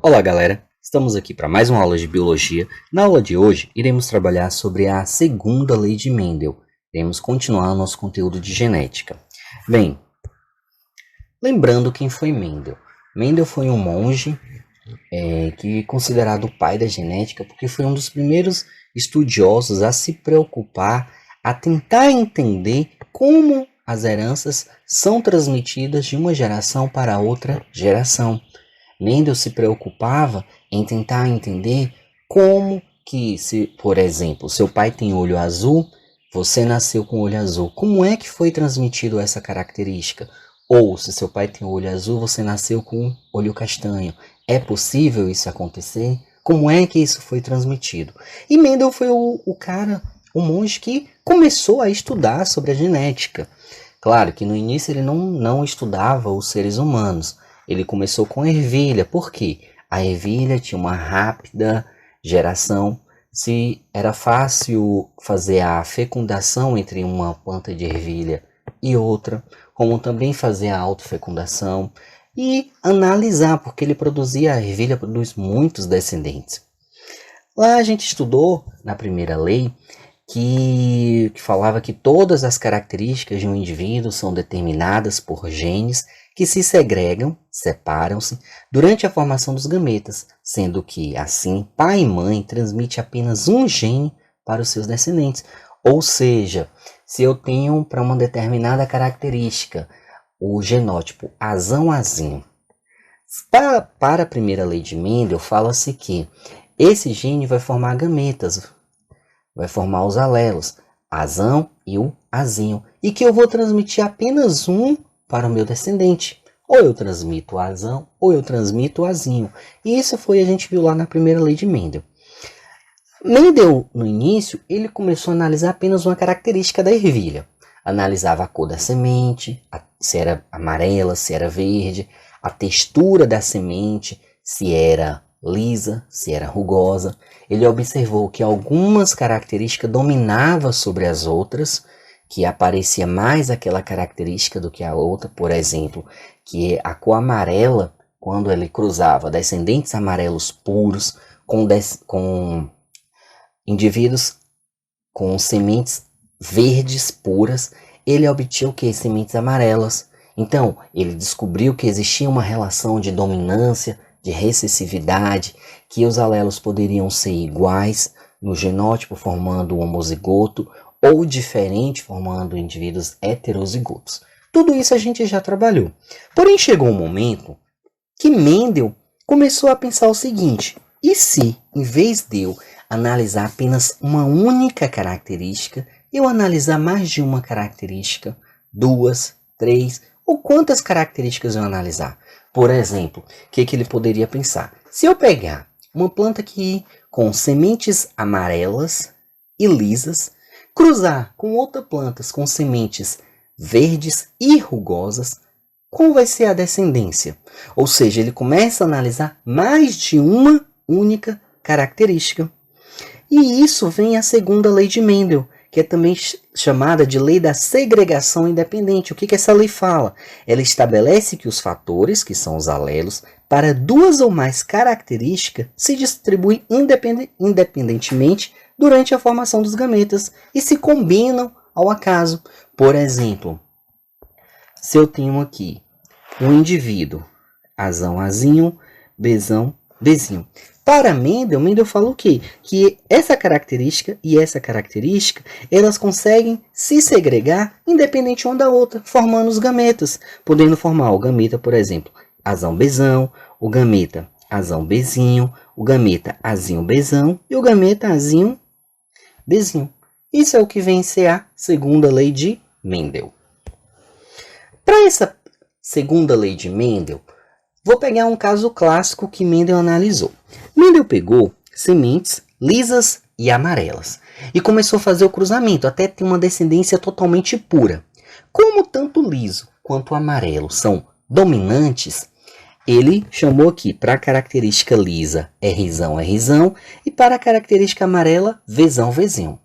Olá galera, estamos aqui para mais uma aula de Biologia. Na aula de hoje, iremos trabalhar sobre a segunda lei de Mendel. Iremos continuar o nosso conteúdo de genética. Bem, lembrando quem foi Mendel. Mendel foi um monge que é considerado o pai da genética porque foi um dos primeiros estudiosos a se preocupar, a tentar entender como as heranças são transmitidas de uma geração para outra geração. Mendel se preocupava em tentar entender como que, se, por exemplo, seu pai tem olho azul, você nasceu com olho azul. Como é que foi transmitido essa característica? Ou, se seu pai tem olho azul, você nasceu com olho castanho. É possível isso acontecer? Como é que isso foi transmitido? E Mendel foi o monge que começou a estudar sobre a genética. Claro que no início ele não estudava os seres humanos. Ele começou com a ervilha. Por quê? A ervilha tinha uma rápida geração. Se era fácil fazer a fecundação entre uma planta de ervilha e outra, como também fazer a autofecundação e analisar, porque a ervilha produz muitos descendentes. Lá a gente estudou na primeira lei que falava que todas as características de um indivíduo são determinadas por genes que se segregam, separam-se, durante a formação dos gametas, sendo que, assim, pai e mãe transmitem apenas um gene para os seus descendentes. Ou seja, se eu tenho para uma determinada característica o genótipo azão-azinho, para a primeira lei de Mendel, fala-se que esse gene vai formar gametas, vai formar os alelos, azão e o azinho, e que eu vou transmitir apenas um para o meu descendente. Ou eu transmito o azão, ou eu transmito o azinho. E isso a gente viu lá na primeira lei de Mendel. Mendel, no início, ele começou a analisar apenas uma característica da ervilha. Analisava a cor da semente, se era amarela, se era verde, a textura da semente, se era lisa, se era rugosa. Ele observou que algumas características dominavam sobre as outras, que aparecia mais aquela característica do que a outra. Por exemplo, que a cor amarela, quando ele cruzava descendentes amarelos puros com indivíduos com sementes verdes puras, ele obtinha o que? Sementes amarelas. Então, ele descobriu que existia uma relação de dominância, de recessividade, que os alelos poderiam ser iguais no genótipo, formando um homozigoto, ou diferente, formando indivíduos heterozigotos. Tudo isso a gente já trabalhou. Porém, chegou um momento que Mendel começou a pensar o seguinte: e se, em vez de eu analisar apenas uma única característica, eu analisar mais de uma característica, 2, 3, ou quantas características eu analisar? Por exemplo, o que ele poderia pensar? Se eu pegar uma planta com sementes amarelas e lisas, cruzar com outras plantas com sementes verdes e rugosas, qual vai ser a descendência? Ou seja, ele começa a analisar mais de uma única característica. E isso vem a segunda lei de Mendel, que é também chamada de lei da segregação independente. O que essa lei fala? Ela estabelece que os fatores, que são os alelos, para duas ou mais características, se distribuem independentemente durante a formação dos gametas e se combinam ao acaso. Por exemplo, se eu tenho aqui um indivíduo azão-azinho, bezão-bezinho. Para Mendel fala o quê? Que essa característica e essa característica, elas conseguem se segregar independente uma da outra, formando os gametas, podendo formar o gameta, por exemplo, azão-bezão, o gameta azão-bezinho, o gameta azinho-bezão e o gameta azinho-bezinho. Isso é o que vem a ser a segunda lei de Mendel. Para essa segunda lei de Mendel, vou pegar um caso clássico que Mendel analisou. Mendel pegou sementes lisas e amarelas e começou a fazer o cruzamento até ter uma descendência totalmente pura. Como tanto liso quanto amarelo são dominantes, ele chamou aqui para a característica lisa Rzão e para a característica amarela Vzão.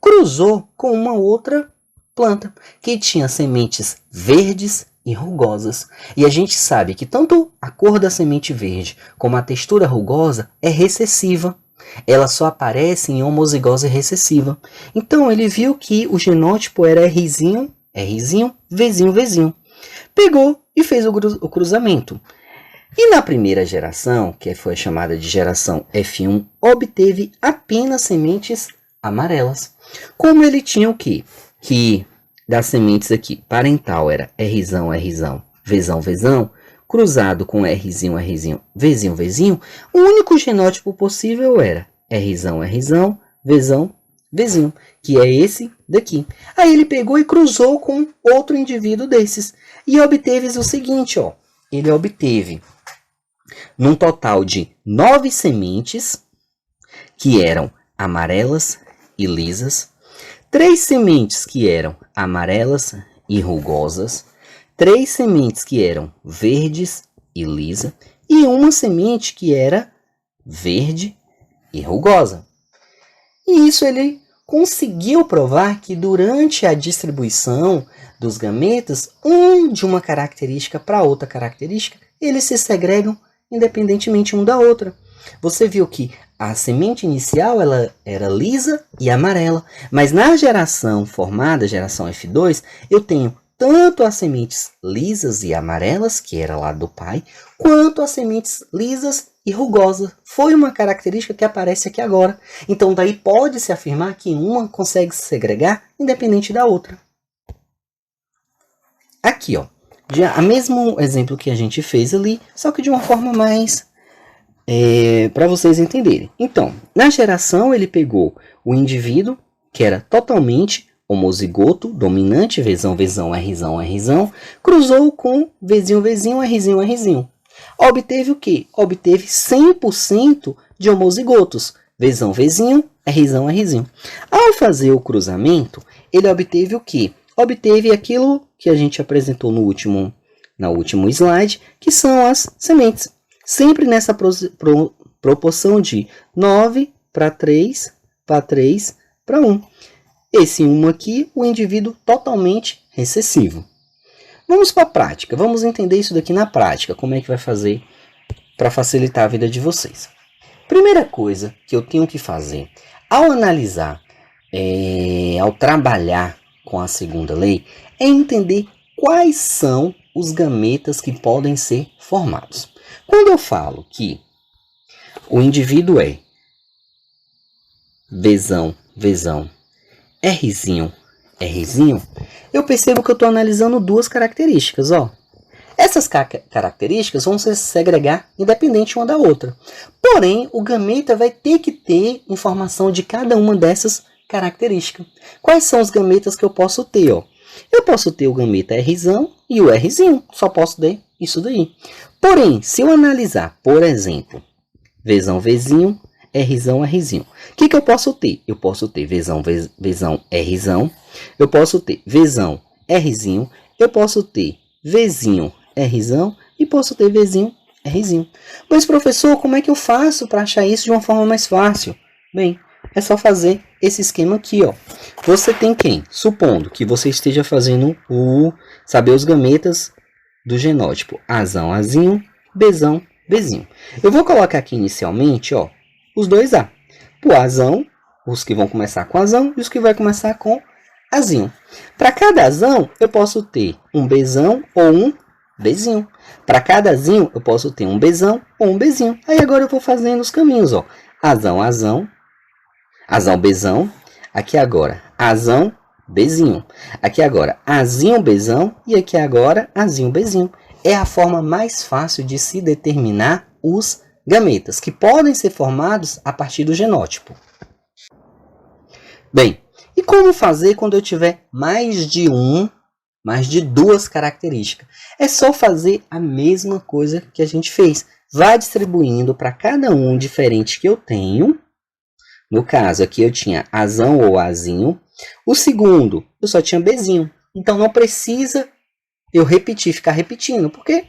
Cruzou com uma outra planta que tinha sementes verdes e rugosas. E a gente sabe que tanto a cor da semente verde como a textura rugosa é recessiva. Ela só aparece em homozigose recessiva. Então ele viu que o genótipo era Rzinho, Rzinho, Vzinho, Vzinho. Pegou e fez o cruzamento. E na primeira geração, que foi chamada de geração F1, obteve apenas sementes amarelas. Como ele tinha o quê? Que das sementes aqui, parental era Rzão, Rzão, Vzão, Vzão, cruzado com Rzinho, Rzinho, Vzinho, Vzinho, o único genótipo possível era Rzão, Rzão, Vzão, Vzinho, que é esse daqui. Aí ele pegou e cruzou com outro indivíduo desses e obteve o seguinte, ó. Ele obteve num total de 9 sementes que eram amarelas e lisas, 3 sementes que eram amarelas e rugosas, 3 sementes que eram verdes e lisa e uma semente que era verde e rugosa. E isso ele conseguiu provar que durante a distribuição dos gametas, de uma característica para outra característica, eles se segregam independentemente um da outra. Você viu que a semente inicial ela era lisa e amarela, mas na geração formada, geração F2, eu tenho tanto as sementes lisas e amarelas, que era lá do pai, quanto as sementes lisas e rugosas. Foi uma característica que aparece aqui agora. Então daí pode-se afirmar que uma consegue se segregar independente da outra. Aqui, ó, já o mesmo exemplo que a gente fez ali, só que de uma forma mais para vocês entenderem. Então, na geração ele pegou o indivíduo que era totalmente homozigoto, dominante, Vzão, Vzão, Rzão, Rzão, cruzou com Vzinho, Vzinho, Rzinho, Rzinho. Obteve o quê? Obteve 100% de homozigotos, Vzão, Vzinho, Rzão, Rzinho. Ao fazer o cruzamento, ele obteve o quê? Obteve aquilo que a gente apresentou no último slide, que são as sementes. Sempre nessa proporção de 9 para 3, para 3, para 1. Esse 1 aqui, o indivíduo totalmente recessivo. Vamos para a prática. Vamos entender isso daqui na prática. Como é que vai fazer para facilitar a vida de vocês. Primeira coisa que eu tenho que fazer ao analisar, ao trabalhar com a segunda lei, é entender quais são os gametas que podem ser formados. Quando eu falo que o indivíduo é Vzão, Vzão, Rzinho, Rzinho, eu percebo que eu estou analisando duas características. Ó. Essas características vão se segregar independente uma da outra. Porém, o gameta vai ter que ter informação de cada uma dessas características. Quais são os gametas que eu posso ter? Ó? Eu posso ter o gameta Rzão e o Rzinho. Só posso ter isso daí. Porém, se eu analisar, por exemplo, Vzão, Vzinho, Rzão, Rzinho. O que eu posso ter? Eu posso ter Vzão, Vzão, Rzão. Eu posso ter Vzão, Rzinho. Eu posso ter Vzinho, Rzão. E posso ter Vzinho, Rzinho. Mas, professor, como é que eu faço para achar isso de uma forma mais fácil? Bem, é só fazer esse esquema aqui, ó. Você tem quem? Supondo que você esteja fazendo saber os gametas do genótipo Azão, Azinho, Bzão, Bzinho. Eu vou colocar aqui inicialmente, ó, os dois A. O Azão, os que vão começar com Azão e os que vão começar com Azinho. Para cada Azão, eu posso ter um Bzão ou um Bzinho. Para cada Azinho, eu posso ter um Bzão ou um Bzinho. Aí agora eu vou fazendo os caminhos, ó. Azão, Azão, Azão, Bzão. Aqui agora, Azão, Bzinho. Aqui agora, Azinho, Bzão. E aqui agora, Azinho, Bzinho. É a forma mais fácil de se determinar os gametas, que podem ser formados a partir do genótipo. Bem, e como fazer quando eu tiver mais de duas características? É só fazer a mesma coisa que a gente fez. Vai distribuindo para cada um diferente que eu tenho. No caso, aqui eu tinha Azão ou Azinho. O segundo, eu só tinha Bzinho. Então, não precisa eu ficar repetindo, porque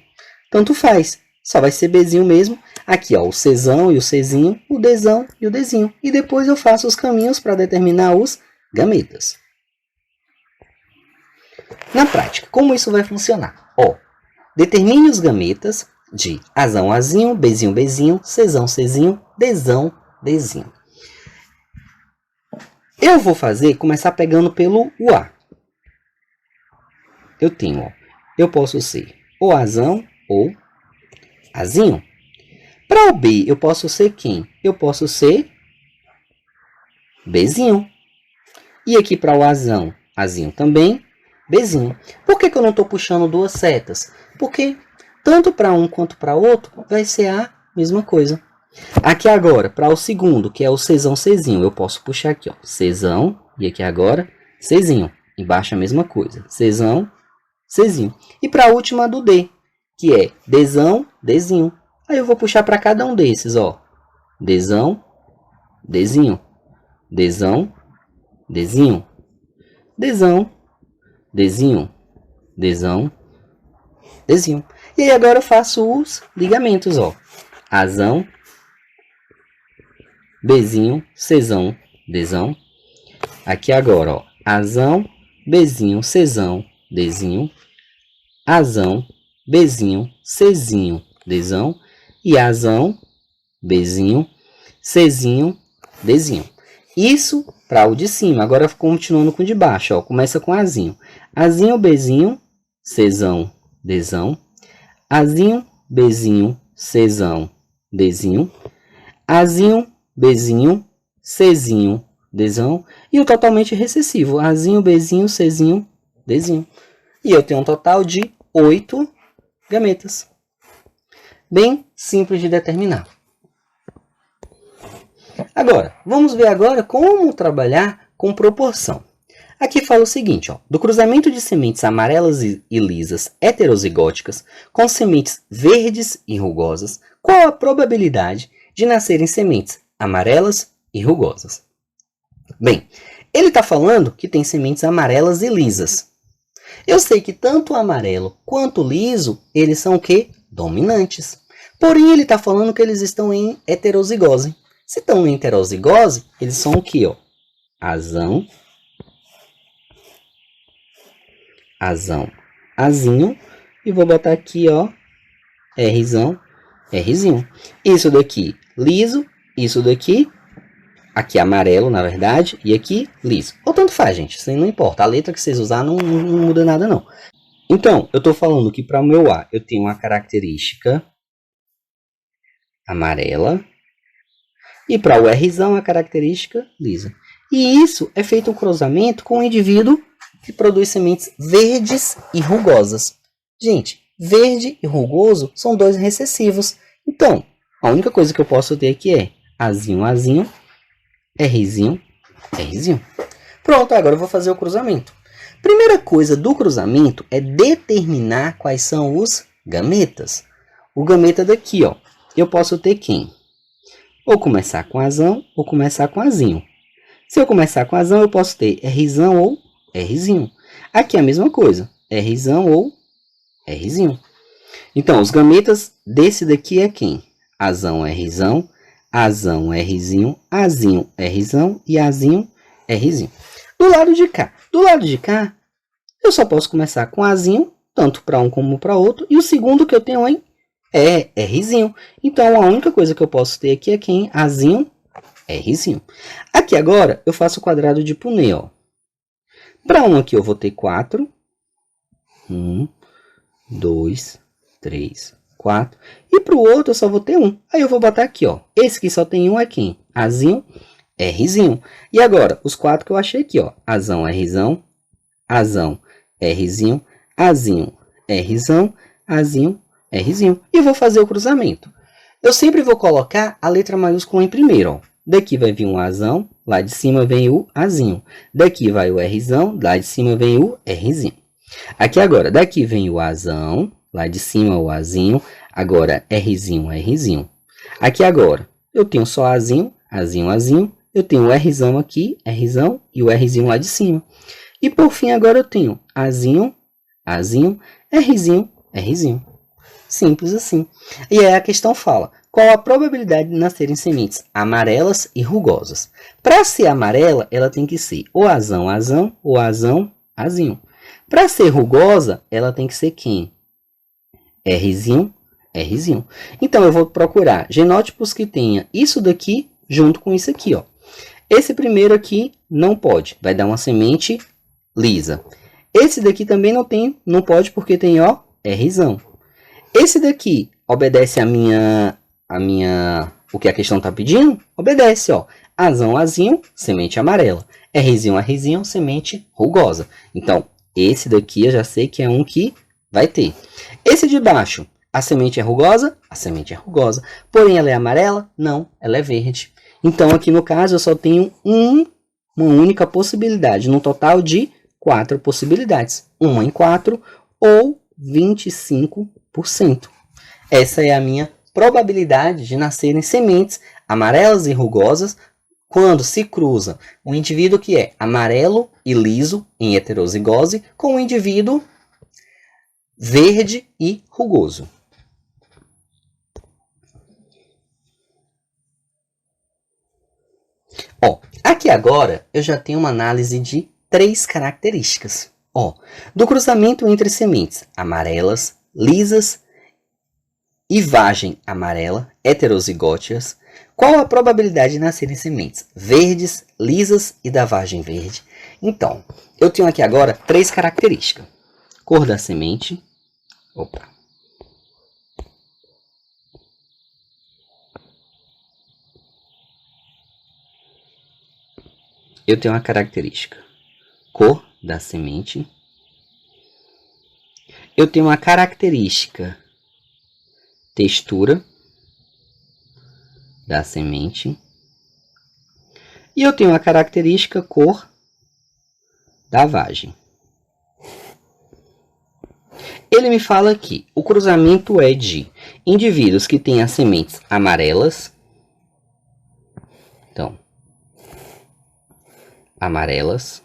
tanto faz. Só vai ser Bzinho mesmo. Aqui, ó, o Czão e o Czinho, o Dzão e o Dzinho. E depois eu faço os caminhos para determinar os gametas. Na prática, como isso vai funcionar? Ó, determine os gametas de Azão, Azinho, Bzinho, Bzinho, Czão, Czinho, Dzão, Dzinho. Eu vou começar pegando pelo A. Eu tenho, ó, eu posso ser ou Azão ou Azinho. Para o B, eu posso ser quem? Eu posso ser Bzinho. E aqui para o Azão, Azinho também, Bzinho. Por que eu não estou puxando duas setas? Porque tanto para um quanto para outro vai ser a mesma coisa. Aqui agora, para o segundo, que é o Czão, Czinho, eu posso puxar aqui, ó, Czão, e aqui agora, Czinho. Embaixo a mesma coisa, Czão, Czinho. E para a última do D, que é Dzão, Dzinho. Aí eu vou puxar para cada um desses, ó. Dzão, Dzinho. Dzão, Dzinho. Dzão, Dzinho. Dzão, Dzinho. E aí agora eu faço os ligamentos, ó. Azão, Bzinho, Czão, Dzão. Aqui agora, ó. Azão, Bzinho, Czão, Dzinho. Azão, Bzinho, Czinho, Dzão. E Azão, Bzinho, Czinho, Dzinho. Isso para o de cima. Agora continuando com o de baixo. Ó. Começa com Azinho. Azinho, Bzinho, Czão, Dzão. Azinho, Bzinho, Czão, Dzinho. Azinho, Bzinho, Czinho, Dzão. E o totalmente recessivo. Azinho, Bzinho, Czinho, Dzinho. E eu tenho um total de 8 gametas. Bem simples de determinar. Agora, vamos ver agora como trabalhar com proporção. Aqui fala o seguinte, ó, do cruzamento de sementes amarelas e lisas heterozigóticas com sementes verdes e rugosas, qual a probabilidade de nascerem sementes amarelas e rugosas? Bem, ele está falando que tem sementes amarelas e lisas. Eu sei que tanto o amarelo quanto o liso, eles são o quê? Dominantes. Porém, ele está falando que eles estão em heterozigose. Se estão em heterozigose, eles são o quê? Ó? Azão, Azão, Azinho. E vou botar aqui, ó, Rzão, Rzinho. Isso daqui, liso. Isso daqui, aqui amarelo, na verdade. E aqui, liso. Ou tanto faz, gente. Isso aí não importa. A letra que vocês usar não muda nada, não. Então, eu estou falando que para o meu A, eu tenho uma característica amarela. E para o Rzão, a característica lisa. E isso é feito um cruzamento com um indivíduo que produz sementes verdes e rugosas. Gente, verde e rugoso são dois recessivos. Então, a única coisa que eu posso ter aqui é Azinho, Azinho, Rzinho, Rzinho. Pronto, agora eu vou fazer o cruzamento. Primeira coisa do cruzamento é determinar quais são os gametas. O gameta daqui, ó, eu posso ter quem? Ou começar com Azão ou começar com Azinho. Se eu começar com Azão, eu posso ter Rzão ou Rzinho. Aqui é a mesma coisa, Rzão ou Rzinho. Então, os gametas desse daqui é quem? Azão, Rzão, Azão, Rzinho, Azinho, Rzão e Azinho, Rzinho. Do lado de cá, eu só posso começar com Azinho, tanto para um como para outro, e o segundo que eu tenho é Rzinho. Então, a única coisa que eu posso ter aqui é quem? Azinho, Rzinho. Aqui agora, eu faço o quadrado de Punnett, ó. Para um aqui eu vou ter 4. 1, 2, 3, 4. E para o outro eu só vou ter 1. Aí eu vou botar aqui, ó. Esse que só tem 1 é quem? Azinho, Rzinho. E agora, os 4 que eu achei aqui, ó. Azão, Rzão. Azão, Rzinho. Azinho, Rzão. Azinho, Rzinho. E vou fazer o cruzamento. Eu sempre vou colocar a letra maiúscula em primeiro, ó. Daqui vai vir um Azão, lá de cima vem o Azinho. Daqui vai o Rzão, lá de cima vem o Rzinho. Aqui agora, daqui vem o Azão, lá de cima o Azinho. Agora, Rzinho, Rzinho. Aqui agora, eu tenho só Azinho, Azinho, Azinho. Eu tenho o Rzão aqui, Rzão, e o Rzinho lá de cima. E por fim, agora eu tenho Azinho, Azinho, Rzinho, Rzinho. Simples assim. E aí a questão fala, qual a probabilidade de nascerem sementes amarelas e rugosas? Para ser amarela, ela tem que ser ou Azão, Azão, ou Azão, Azinho. Para ser rugosa, ela tem que ser quem? Rzinho, Rzinho. Então, eu vou procurar genótipos que tenha isso daqui junto com isso aqui, ó. Esse primeiro aqui não pode, vai dar uma semente lisa. Esse daqui também não pode porque tem, ó, Rzão. Esse daqui obedece o que a questão está pedindo? Obedece, ó. Azão, azinho, semente amarela. Rzinho, Rzinho, semente rugosa. Então, esse daqui eu já sei que é um que vai ter. Esse de baixo, a semente é rugosa? A semente é rugosa. Porém, ela é amarela? Não, ela é verde. Então, aqui no caso, eu só tenho uma única possibilidade, num total de 4 possibilidades. 1 em 4 ou 25%. Essa é a minha probabilidade de nascerem sementes amarelas e rugosas quando se cruza um indivíduo que é amarelo e liso em heterozigose com um indivíduo verde e rugoso. Ó, aqui agora eu já tenho uma análise de 3 características. Ó, do cruzamento entre sementes amarelas, lisas e vagem amarela, heterozigóticas, qual a probabilidade de nascerem sementes verdes, lisas e da vagem verde? Então, eu tenho aqui agora 3 características. Cor da semente. Opa. Eu tenho uma característica. Cor da semente. Eu tenho uma característica. Textura da semente. E eu tenho uma característica cor da vagem. Ele me fala que o cruzamento é de indivíduos que têm as sementes amarelas. Então, amarelas.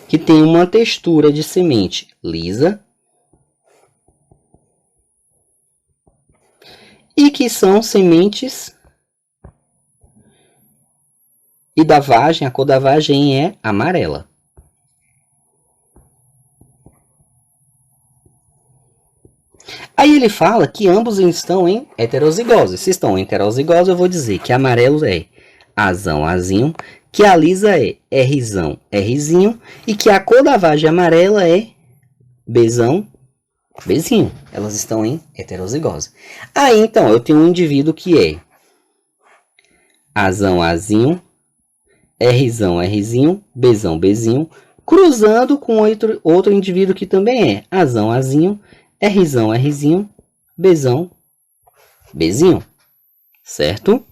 Que tem uma textura de semente lisa. E que são sementes e da vagem, a cor da vagem é amarela. Aí ele fala que ambos estão em heterozigose. Se estão em heterozigose, eu vou dizer que amarelo é azão, azinho, que a lisa é Rzão, Rzinho, e que a cor da vagem amarela é Bzão, Bzinho. Elas estão em heterozigose. Aí, então, eu tenho um indivíduo que é azão, azinho, Rzão, Rzinho, Bzão, Bzinho, cruzando com outro indivíduo que também é azão, azinho, Rzão, Rzinho, Bzão, Bzinho. Certo?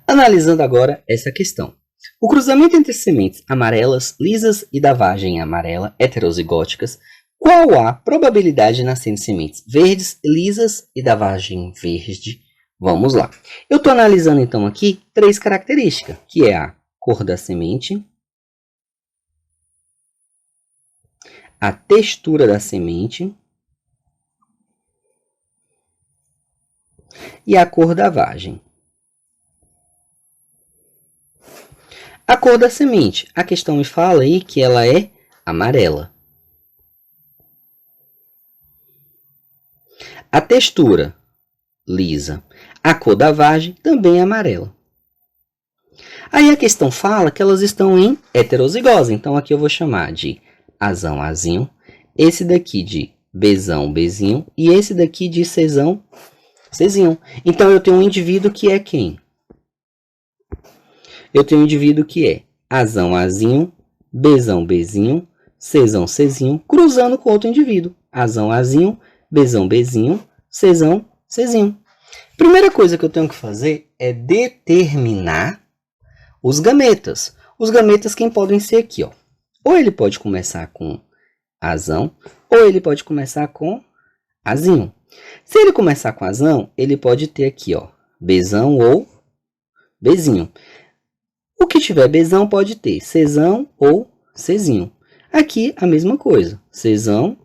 Analisando agora essa questão. O cruzamento entre sementes amarelas, lisas e da vagem amarela, heterozigóticas, qual a probabilidade de nascerem sementes verdes, lisas e da vagem verde? Vamos lá. Eu estou analisando então aqui 3 características, que é a cor da semente, a textura da semente e a cor da vagem. A cor da semente, a questão me fala aí que ela é amarela. A textura, lisa. A cor da vagem também é amarela. Aí a questão fala que elas estão em heterozigose. Então aqui eu vou chamar de azão, azinho. Esse daqui de Bzão, Bzinho. E esse daqui de Czão, Czinho. Então eu tenho um indivíduo que é quem? Eu tenho um indivíduo que é azão, azinho, Bzão, Bzinho, Czão, Czinho, cruzando com outro indivíduo. Azão, azinho, Bzão, Bzinho, Czão, Czinho. Primeira coisa que eu tenho que fazer é determinar os gametas. Os gametas quem podem ser aqui, ó. Ou ele pode começar com azão, ou ele pode começar com azinho. Se ele começar com azão, ele pode ter aqui, ó, Bzão ou Bzinho. O que tiver Bzão pode ter Czão ou Czinho. Aqui a mesma coisa, Czão,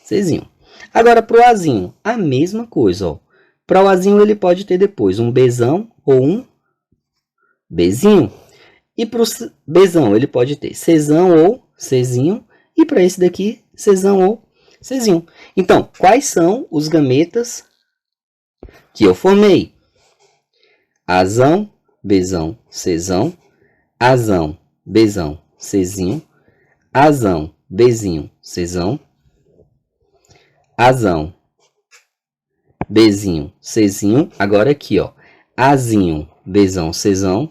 Czinho. Agora para o azinho, a mesma coisa, ó. Para o azinho ele pode ter depois um Bzão ou um Bzinho. E para o Bzão, ele pode ter Czão ou Czinho. E para esse daqui, Czão ou Czinho. Então, quais são os gametas que eu formei? Azão, Bzão, Czão. Azão, Bzão, Czinho. Azão, Bzinho, Czão. Azão, Bzinho, Czinho. Agora aqui, ó. Azinho, Bzão, Czão.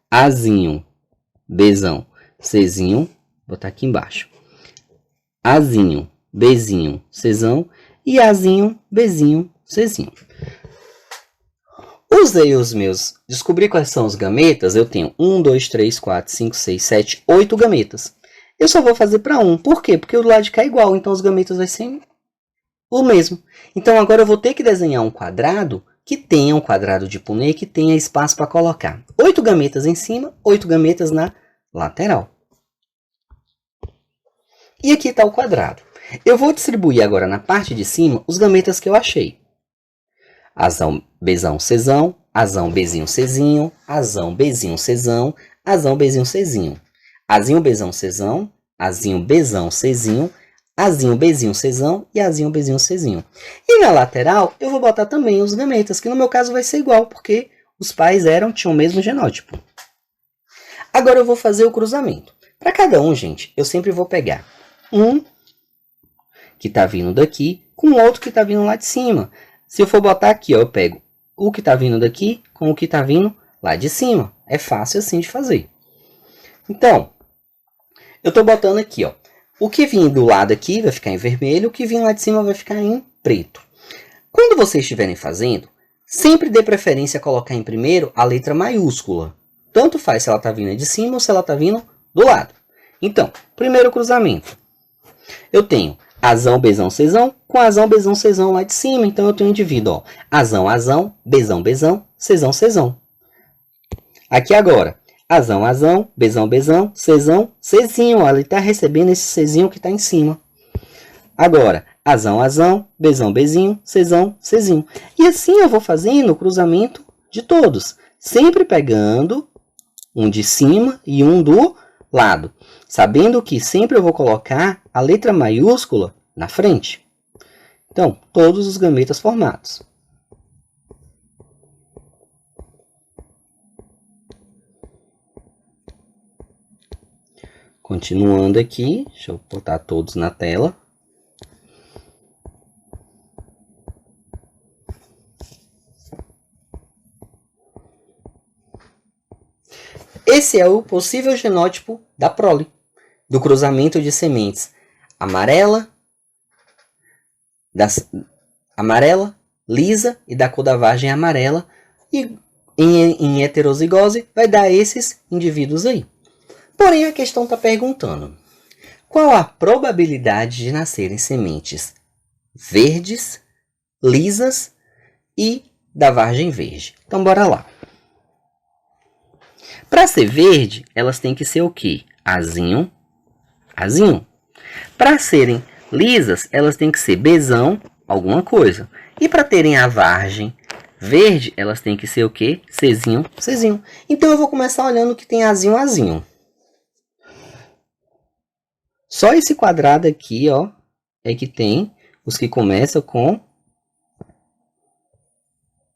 Azinho, Bzão, Czinho. Vou botar aqui embaixo. Azinho, Bzinho, Czão. E Azinho, Bzinho, Czinho. Usei os meus. Descobri quais são os gametas. Eu tenho 1, 2, 3, 4, 5, 6, 7, 8 gametas. Eu só vou fazer para um. Por quê? Porque o do lado de cá é igual. Então os gametas vai ser o mesmo. Então agora eu vou ter que desenhar um quadrado que tenha um quadrado de Punnett, que tenha espaço para colocar 8 gametas em cima, 8 gametas na lateral. E aqui está o quadrado. Eu vou distribuir agora na parte de cima os gametas que eu achei. Azão, Bzão, Czão. Azão, Bzinho, Czinho. Azão, Bzinho, Czão. Azão, Bzinho, Czinho. Azinho, Bzão, Czão. Azinho, Bzão, Czinho. Azinho, Bzinho, Czão e Azinho, Bzinho, Czinho. E na lateral, eu vou botar também os gametas, que no meu caso vai ser igual, porque os pais tinham o mesmo genótipo. Agora eu vou fazer o cruzamento. Para cada um, gente, eu sempre vou pegar um que está vindo daqui com o outro que está vindo lá de cima. Se eu for botar aqui, ó, eu pego o que está vindo daqui com o que está vindo lá de cima. É fácil assim de fazer. Então, eu estou botando aqui, ó. O que vir do lado aqui vai ficar em vermelho, o que vir lá de cima vai ficar em preto. Quando vocês estiverem fazendo, sempre dê preferência a colocar em primeiro a letra maiúscula. Tanto faz se ela está vindo de cima ou se ela está vindo do lado. Então, primeiro cruzamento. Eu tenho Azão, Bzão, Czão com Azão, Bzão, Czão lá de cima. Então, eu tenho dividido, ó, Azão, Azão, Bzão, Bzão, Czão, Czão. Aqui agora. Azão, Azão, Bzão, Bzão, Czão, Czinho. Ele está recebendo esse Czinho que está em cima. Agora, Azão, Azão, Bzão, Bzinho, Czão, Czinho. E assim eu vou fazendo o cruzamento de todos. Sempre pegando um de cima e um do lado. Sabendo que sempre eu vou colocar a letra maiúscula na frente. Então, todos os gametas formados. Continuando aqui, deixa eu botar todos na tela. Esse é o possível genótipo da prole, do cruzamento de sementes amarela, lisa e da cor da vagem amarela. E em heterozigose vai dar esses indivíduos aí. Porém, a questão está perguntando, qual a probabilidade de nascerem sementes verdes, lisas e da vargem verde? Então, bora lá. Para ser verde, elas têm que ser o quê? Azinho, Azinho. Para serem lisas, elas têm que ser Bzão, alguma coisa. E para terem a vargem verde, elas têm que ser o quê? Czinho, Czinho. Então, eu vou começar olhando o que tem Azinho, Azinho. Só esse quadrado aqui, ó, é que tem os que começam com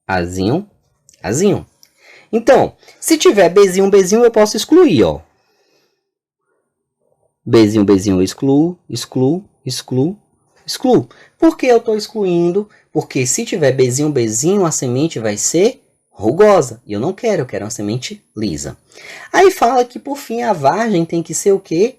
Azinho, Azinho. Então, se tiver Bzinho, Bzinho, eu posso excluir, ó. Bzinho, Bzinho, eu excluo, excluo, excluo, excluo. Por que eu estou excluindo? Porque se tiver Bzinho, Bzinho, a semente vai ser rugosa. E eu não quero, eu quero uma semente lisa. Aí fala que, por fim, a vargem tem que ser o quê?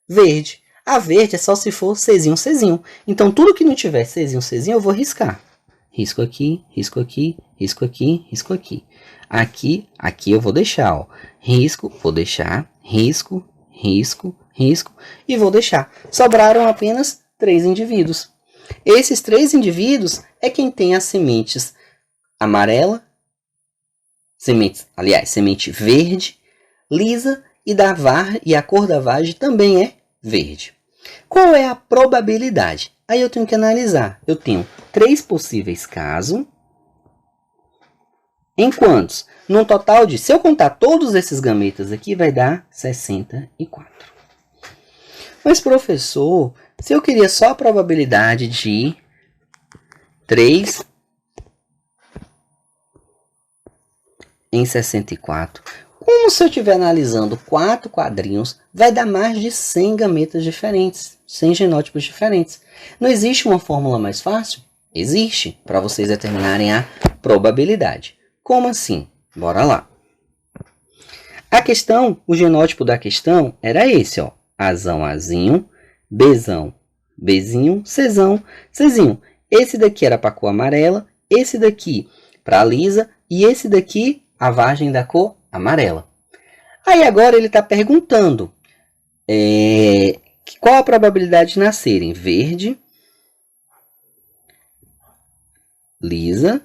Verde. A verde é só se for Czinho, Czinho. Então, tudo que não tiver Czinho, Czinho, eu vou riscar. Risco aqui, risco aqui, risco aqui, risco aqui. Aqui eu vou deixar, ó. Risco, vou deixar, risco, risco, risco e vou deixar. Sobraram apenas 3 indivíduos. Esses 3 indivíduos é quem tem as sementes amarela, semente verde, lisa e a cor da vagem também é verde. Qual é a probabilidade? Aí eu tenho que analisar. Eu tenho 3 possíveis casos. Em quantos? Num total de, se eu contar todos esses gametas aqui, vai dar 64. Mas, professor, se eu queria só a probabilidade de 3 em 64, como se eu estiver analisando 4 quadrinhos, vai dar mais de 100 gametas diferentes, 100 genótipos diferentes. Não existe uma fórmula mais fácil? Existe, para vocês determinarem a probabilidade. Como assim? Bora lá. A questão, o genótipo da questão era esse, ó. Azão, Azinho, Bzão, Bzinho, Czão, Czinho. Esse daqui era para a cor amarela, esse daqui para a lisa e esse daqui a vargem da cor amarela. Aí agora ele está perguntando qual a probabilidade de nascerem verde, lisa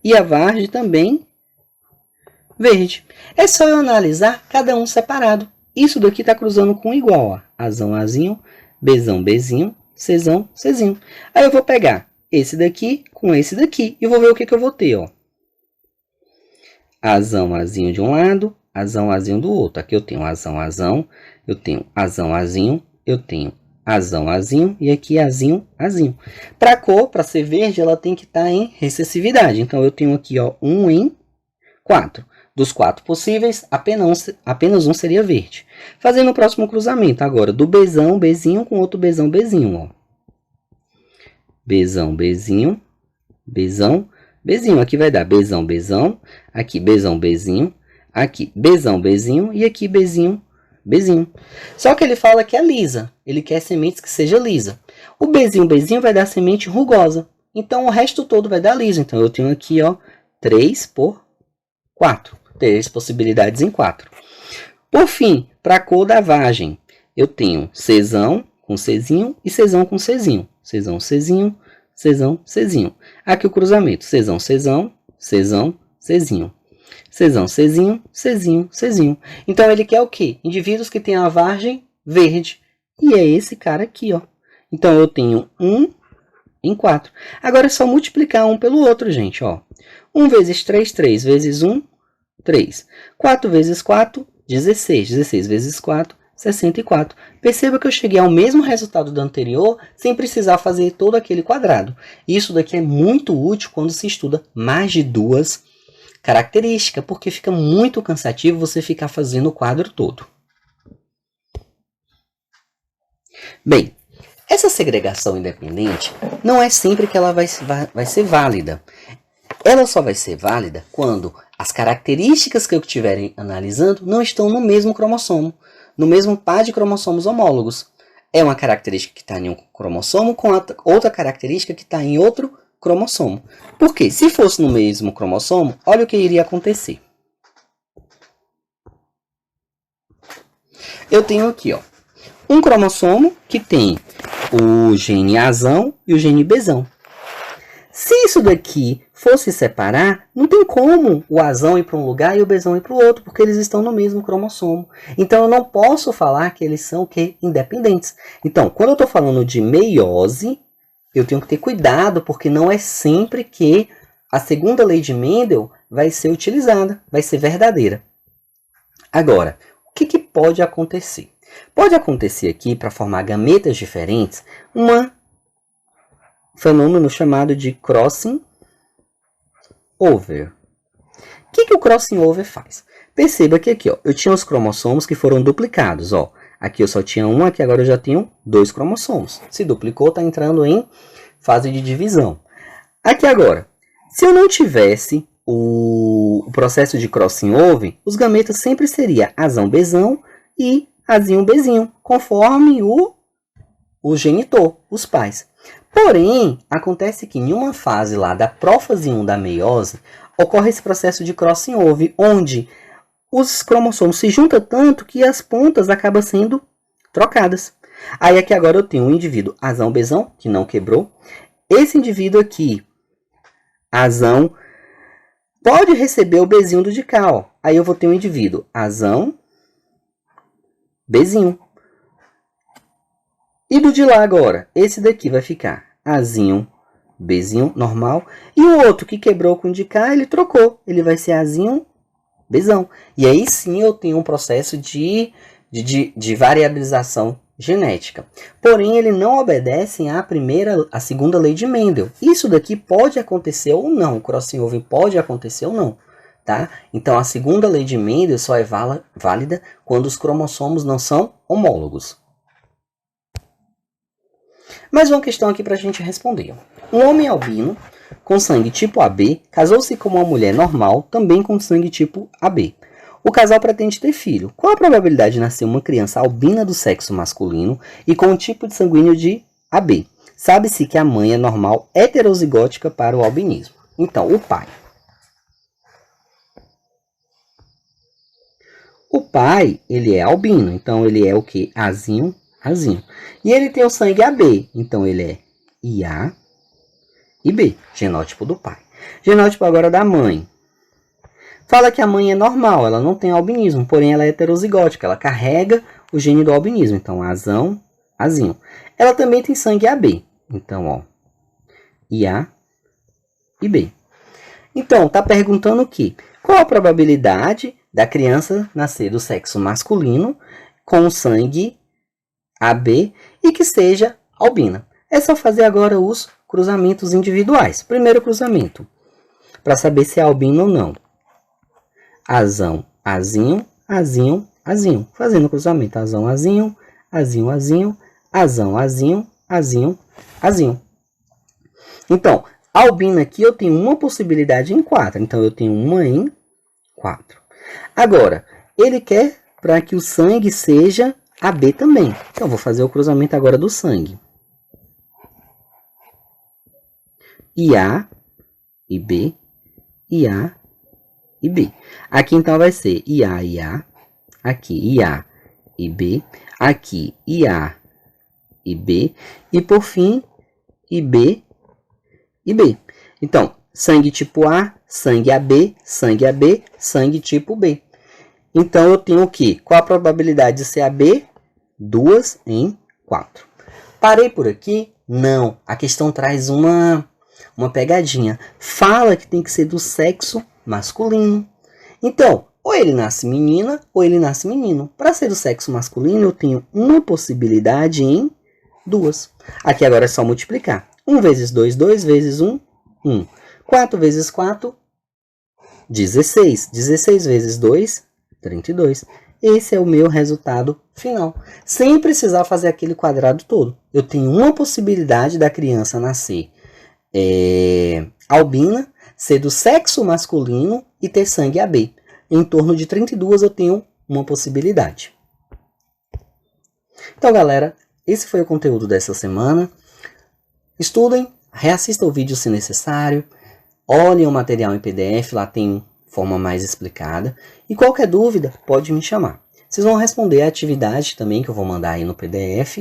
e a vargem também verde. É só eu analisar cada um separado. Isso daqui está cruzando com igual, ó. Azão, Azinho, Bzão, Bzinho, Czão, Czinho. Aí eu vou pegar esse daqui com esse daqui e vou ver o que eu vou ter, ó. Azão, Azinho de um lado, Azão, Azinho do outro. Aqui eu tenho Azão, Azão, eu tenho Azão, Azinho, eu tenho Azão, Azinho e aqui Azinho, Azinho. Para a cor, para ser verde, ela tem que estar em recessividade. Então eu tenho aqui, ó, 1 em 4. Dos 4 possíveis, apenas um seria verde. Fazendo o próximo cruzamento agora do Bzão, Bzinho com outro Bzão, Bzinho. Ó. Bzão, Bzinho, Bzão, Bzinho. Aqui vai dar Bzão, Bzão. Aqui Bzão, Bzinho. Aqui Bzão, Bzinho. E aqui Bzinho, Bzinho. Só que ele fala que é lisa. Ele quer sementes que seja lisa. O Bzinho, Bzinho vai dar semente rugosa. Então o resto todo vai dar liso. Então eu tenho aqui, ó, 3 por 4. 3 possibilidades em 4. Por fim, para a cor da vargem, eu tenho Czão com Czinho e Czão com Czinho. Czão, Czinho, Czão, Czinho. Aqui o cruzamento. Czão, Czão, Czão, Czinho. Czão, Czinho, Czinho, Czinho. Então ele quer o quê? Indivíduos que têm a vargem verde. E é esse cara aqui, ó. Então eu tenho 1 em 4. Agora é só multiplicar um pelo outro, gente, ó. 1 vezes 3, 3 vezes 1, 3. 4 vezes 4, 16. 16 vezes 4, 64. Perceba que eu cheguei ao mesmo resultado do anterior sem precisar fazer todo aquele quadrado. Isso daqui é muito útil quando se estuda mais de 2 características, porque fica muito cansativo você ficar fazendo o quadro todo. Bem, essa segregação independente não é sempre que ela vai ser válida. Ela só vai ser válida quando as características que eu estiver analisando não estão no mesmo cromossomo, no mesmo par de cromossomos homólogos. É uma característica que está em um cromossomo com outra característica que está em outro cromossomo. Porque se fosse no mesmo cromossomo, olha o que iria acontecer. Eu tenho aqui, ó, um cromossomo que tem o gene Azão e o gene Bzão. Se isso daqui fosse separar, não tem como o Azão ir para um lugar e o Bzão ir para o outro, porque eles estão no mesmo cromossomo. Então, eu não posso falar que eles são independentes. Então, quando eu estou falando de meiose, eu tenho que ter cuidado, porque não é sempre que a segunda lei de Mendel vai ser utilizada, vai ser verdadeira. Agora, o que pode acontecer? Pode acontecer aqui, para formar gametas diferentes, um fenômeno chamado de crossing over. O que o crossing over faz? Perceba que aqui, ó, eu tinha os cromossomos que foram duplicados. Ó. Aqui eu só tinha um, aqui agora eu já tenho 2 cromossomos. Se duplicou, está entrando em fase de divisão. Aqui agora, se eu não tivesse o processo de crossing over, os gametas sempre seriam Azão, Bzão e Azinho, Bzinho, conforme o genitor, os pais. Porém, acontece que em uma fase lá da prófase 1 da meiose, ocorre esse processo de crossing over, onde os cromossomos se juntam tanto que as pontas acabam sendo trocadas. Aí aqui agora eu tenho um indivíduo Azão, Bzão, que não quebrou. Esse indivíduo aqui, Azão, pode receber o Bzinho do de cá. Ó. Aí eu vou ter um indivíduo Azão, Bzinho. E do de lá agora, esse daqui vai ficar Azinho, Bzinho normal. E o outro que quebrou com de cá, ele trocou. Ele vai ser Azinho, Bzão. E aí sim eu tenho um processo de variabilização genética. Porém, ele não obedece à segunda lei de Mendel. Isso daqui pode acontecer ou não. O crossing over pode acontecer ou não. Tá? Então, a segunda lei de Mendel só é válida quando os cromossomos não são homólogos. Mais uma questão aqui para a gente responder. Um homem albino com sangue tipo AB casou-se com uma mulher normal, também com sangue tipo AB. O casal pretende ter filho. Qual a probabilidade de nascer uma criança albina do sexo masculino e com o tipo de sanguíneo de AB? Sabe-se que a mãe é normal heterozigótica para o albinismo. Então, o pai. O pai, ele é albino, então ele é o que? Azinho, Azinho. E ele tem o sangue AB, então ele é IA e B, genótipo do pai. Genótipo agora da mãe. Fala que a mãe é normal, ela não tem albinismo, porém ela é heterozigótica, ela carrega o gene do albinismo, então Azão, Azinho. Ela também tem sangue AB, então ó, IA e B. Então, tá perguntando o quê? Qual a probabilidade da criança nascer do sexo masculino com sangue AB e que seja albina? É só fazer agora os cruzamentos individuais. Primeiro cruzamento, para saber se é albino ou não. Azão, Azinho, Azinho, Azinho. Fazendo cruzamento. Azão, Azinho, Azinho, Azinho, Azão, Azinho, Azinho, Azinho. Então, albina aqui eu tenho uma possibilidade em 4. Então, eu tenho uma em 4. Agora, ele quer para que o sangue seja AB também. Então, vou fazer o cruzamento agora do sangue. IA e B, IA e B. Aqui, então, vai ser IA e A. Aqui, IA e B. Aqui, IA e B. E, por fim, IB e B. Então, sangue tipo A, sangue AB, sangue AB, sangue tipo B. Então, eu tenho o quê? Qual a probabilidade de ser AB? 2 em 4. Parei por aqui? Não. A questão traz uma pegadinha. Fala que tem que ser do sexo masculino. Então, ou ele nasce menina, ou ele nasce menino. Para ser do sexo masculino, eu tenho uma possibilidade em 2. Aqui agora é só multiplicar. 1 vezes 2, 2 vezes 1, 1. 4 vezes 4, 16. 16 vezes 2, 32. Esse é o meu resultado final. Sem precisar fazer aquele quadrado todo. Eu tenho uma possibilidade da criança nascer albina, ser do sexo masculino e ter sangue AB. Em torno de 32 eu tenho uma possibilidade. Então, galera, esse foi o conteúdo dessa semana. Estudem, reassistam o vídeo se necessário, olhem o material em PDF, lá tem forma mais explicada. E qualquer dúvida, pode me chamar. Vocês vão responder a atividade também que eu vou mandar aí no PDF.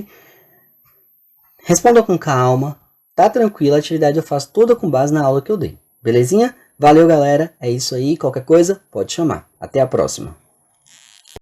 Responda com calma, tá tranquilo, a atividade eu faço toda com base na aula que eu dei. Belezinha? Valeu, galera, é isso aí, qualquer coisa, pode chamar. Até a próxima.